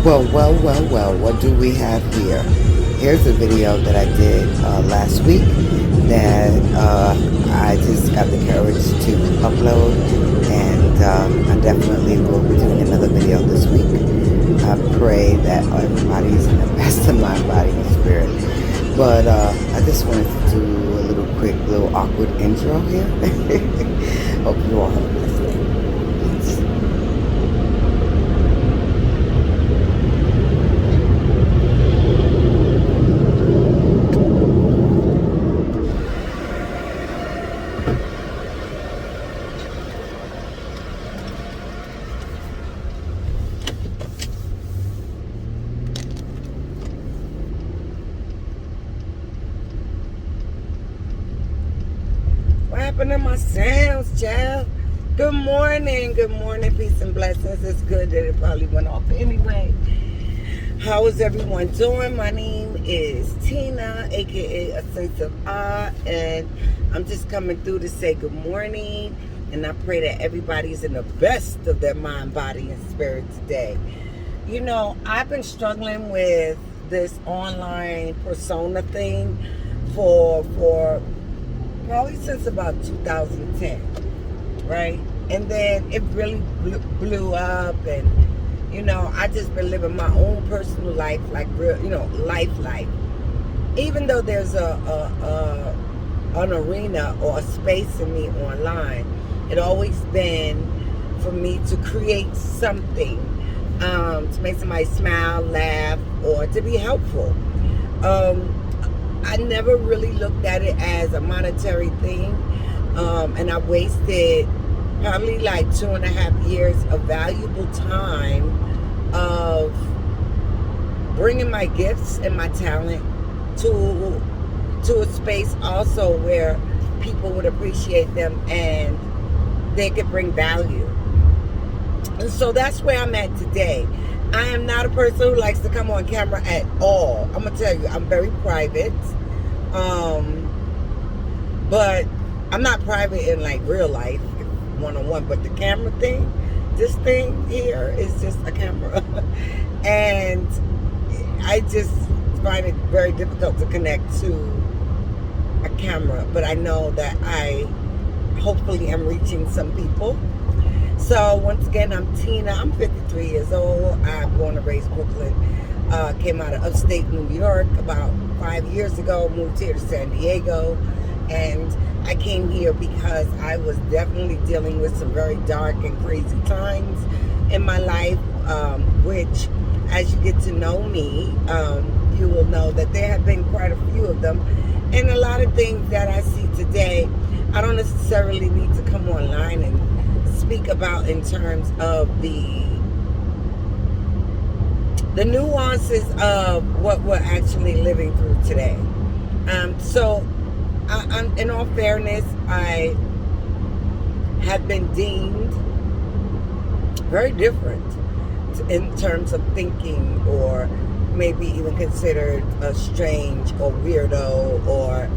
Well, what do we have here? Here's a video that I did last week that I just got the courage to upload, and I definitely will be doing another video this week. I pray that everybody's in the best of mind, body, and spirit. But I just wanted to do a little quick, little awkward intro here. Hope you all have a blessed day. Peace. What happened to my sounds, child? Good morning, peace and blessings. It's good that it probably went off anyway. How is everyone doing? My name is Tina, aka A Sense of Ah, and I'm just coming through to say good morning. And I pray that everybody's in the best of their mind, body, and spirit today. You know, I've been struggling with this online persona thing for probably since about 2010, right? And then it really blew up, and you know, I just been living my own personal life, like real, you know, life. Even though there's an arena or a space in me online, it always been for me to create something to make somebody smile, laugh, or to be helpful. I never really looked at it as a monetary thing, and I wasted probably like 2.5 years of valuable time of bringing my gifts and my talent to a space also where people would appreciate them and they could bring value. And so that's where I'm at today. I am not a person who likes to come on camera at all. I'm gonna tell you, I'm very private. But I'm not private in like real life, one-on-one. But the camera thing, this thing here is just a camera. And I just find it very difficult to connect to a camera. But I know that I hopefully am reaching some people. So once again, I'm Tina. I'm 53 years old. I'm born and raised Brooklyn. Came out of upstate New York about 5 years ago. Moved here to San Diego. And I came here because I was definitely dealing with some very dark and crazy times in my life, which, as you get to know me, you will know that there have been quite a few of them. And a lot of things that I see today, I don't necessarily need to come online and speak about in terms of the nuances of what we're actually living through today. So I'm, in all fairness, I have been deemed very different in terms of thinking, or maybe even considered strange or weirdo, or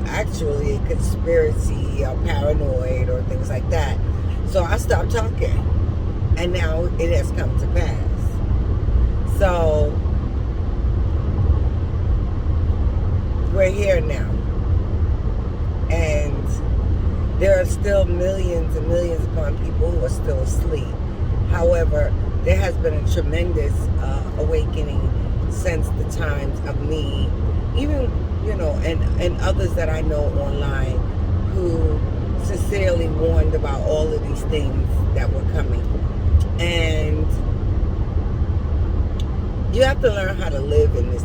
actually conspiracy or paranoid or things like that. So I stopped talking, and now it has come to pass. So we're here now, and there are still millions and millions upon people who are still asleep. However, there has been a tremendous awakening since the times of me, even, you know, and others that I know online who sincerely warned about all of these things that were coming. And you have to learn how to live in this.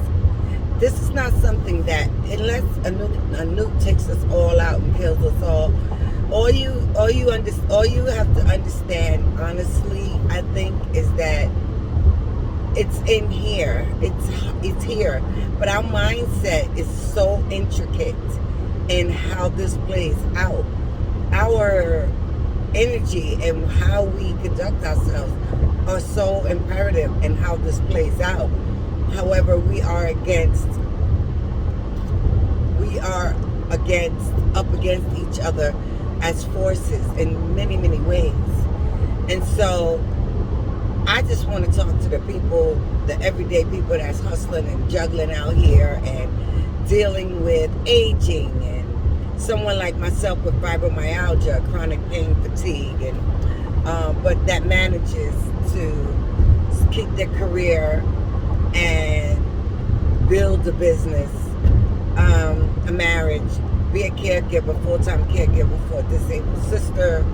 This is not something that, unless a nuke takes us all out and kills us all you have to understand, honestly, I think, is that it's in here. It's here. But our mindset is so intricate in how this plays out. Our energy and how we conduct ourselves are so imperative in how this plays out. However, we are up against each other as forces in many, many ways. And so I just want to talk to the people, the everyday people that's hustling and juggling out here and dealing with aging, and someone like myself with fibromyalgia, chronic pain, fatigue, and but that manages to keep their career and build a business, a marriage, be a caregiver, full-time caregiver for a disabled sister,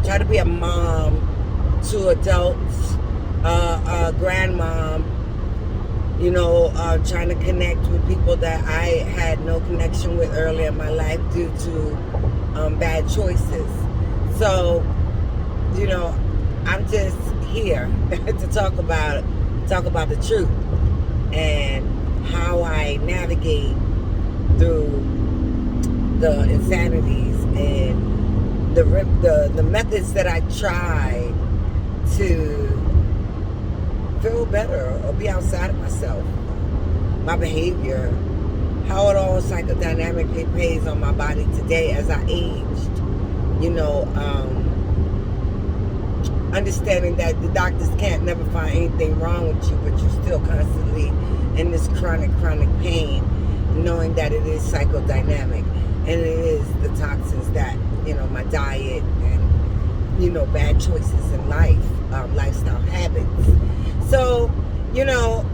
try to be a mom to adults, a grandmom, you know, trying to connect with people that I had no connection with earlier in my life due to bad choices. So, you know, I'm just here to talk about the truth and how I navigate through the insanities and the methods that I try to feel better or be outside of myself, my behavior, how it all psychodynamically plays on my body today as I aged. You know, understanding that the doctors can't never find anything wrong with you, but you're still constantly in this chronic pain, knowing that it is psychodynamic and it is the toxins that, you know, my diet and, you know, bad choices in life, lifestyle habits. So, you know,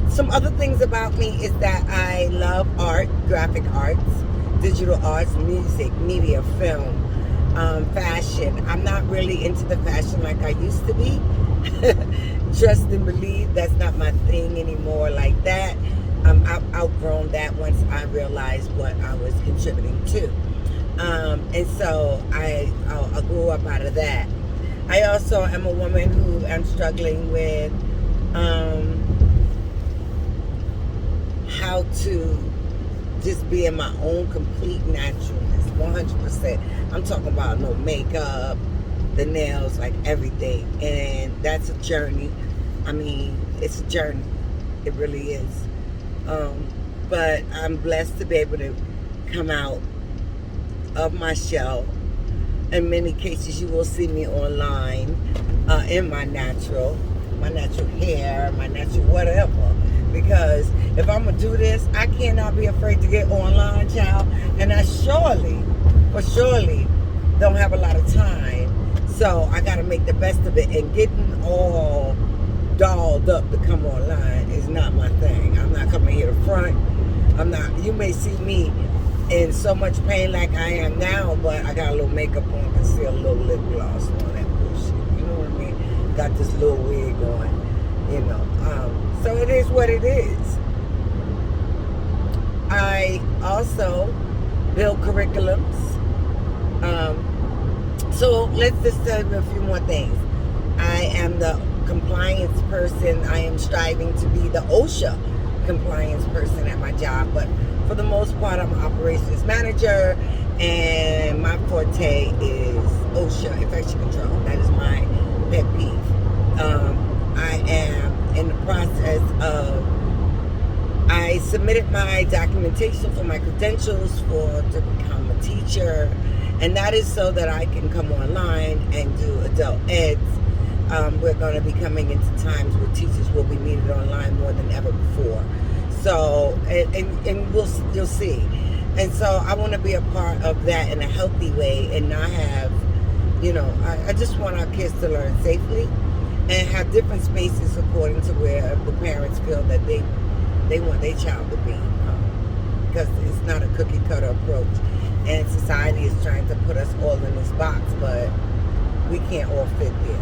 some other things about me is that I love art, graphic arts, digital arts, music, media, film, fashion. I'm not really into the fashion like I used to be. Trust and believe, that's not my thing anymore like that. I've outgrown that once I realized what I was contributing to. And so I grew up out of that. I also am a woman who am struggling with how to just be in my own complete naturalness, 100%. I'm talking about no makeup, the nails, like everything. And that's a journey. I mean, it's a journey. It really is. But I'm blessed to be able to come out of my shell. In many cases, you will see me online in my natural hair, my natural whatever. Because if I'm going to do this, I cannot be afraid to get online, child. And I surely don't have a lot of time. So I got to make the best of it. And getting all dolled up to come online is not my thing. I'm not coming here to front. You may see me in so much pain like I am now, but I got a little makeup on, conceal, a little lip gloss on, that bullshit. You know what I mean? Got this little wig on, you know. So it is what it is. I also build curriculums. So let's just tell you a few more things. I am the compliance person. I am striving to be the OSHA compliance person at my job, but for the most part, I'm an operations manager, and my forte is OSHA, infection control. That is my pet peeve. I am in the process of, I submitted my documentation for my credentials to become a teacher, and that is so that I can come online and do adult eds. We're going to be coming into times where teachers will be needed online more than ever before. So, and you'll see. And so I want to be a part of that in a healthy way and not have, you know, I just want our kids to learn safely and have different spaces according to where the parents feel that they want their child to be. Because it's not a cookie cutter approach. And society is trying to put us all in this box, but we can't all fit there.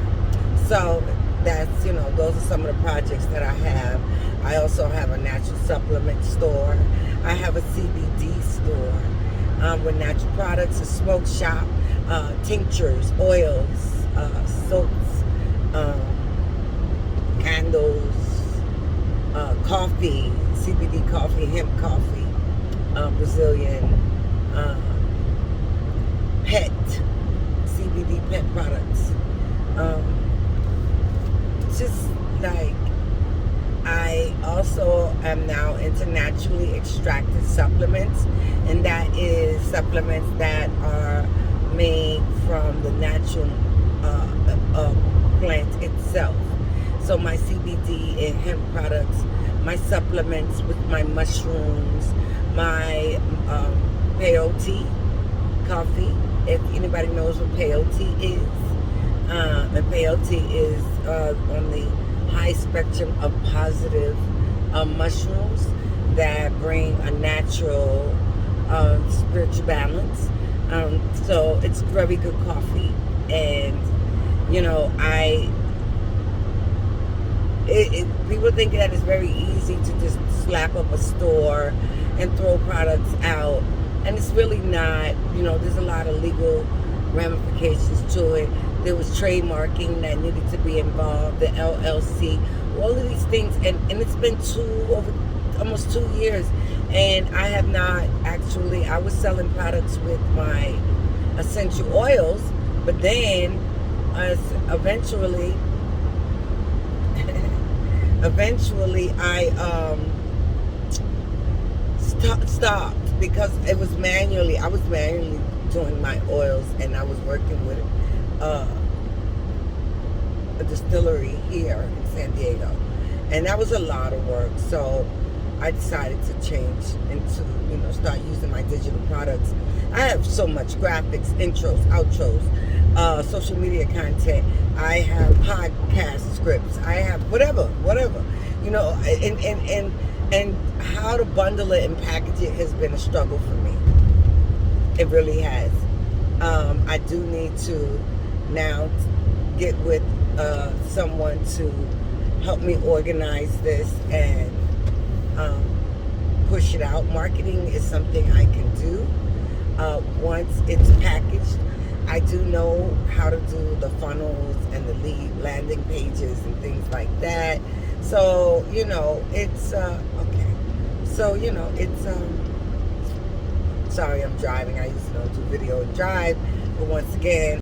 So that's, you know, those are some of the projects that I have. I also have a natural supplement store. I have a CBD store with natural products, a smoke shop, tinctures, oils, soaps, candles, coffee, CBD coffee, hemp coffee, Brazilian, pet, CBD pet products. Just like, I also am now into naturally extracted supplements, and that is supplements that are made from the natural plant itself. So my CBD and hemp products, my supplements with my mushrooms, my peyote coffee. If anybody knows what peyote is, and peyote is on the high spectrum of positive mushrooms that bring a natural spiritual balance. So it's very good coffee, and people think that it's very easy to just slap up a store and throw products out, and it's really not. There's a lot of legal ramifications to it. There was trademarking that needed to be involved, the LLC, all of these things, and it's been almost 2 years, and I have not actually. I was selling products with my essential oils, but then eventually I stopped because I was manually doing my oils, and I was working with a distillery here in San Diego, and that was a lot of work. So I decided to change into start using my digital products. I have so much graphics, intros, outros, social media content. I have podcast scripts. I have whatever, and how to bundle it and package it has been a struggle for me. It really has. I do need to now get with someone to help me organize this and push it out. Marketing is something I can do once it's packaged. I do know how to do the funnels and the lead landing pages and things like that. So it's okay. So it's sorry, I'm driving. I usually don't do video and drive, but once again,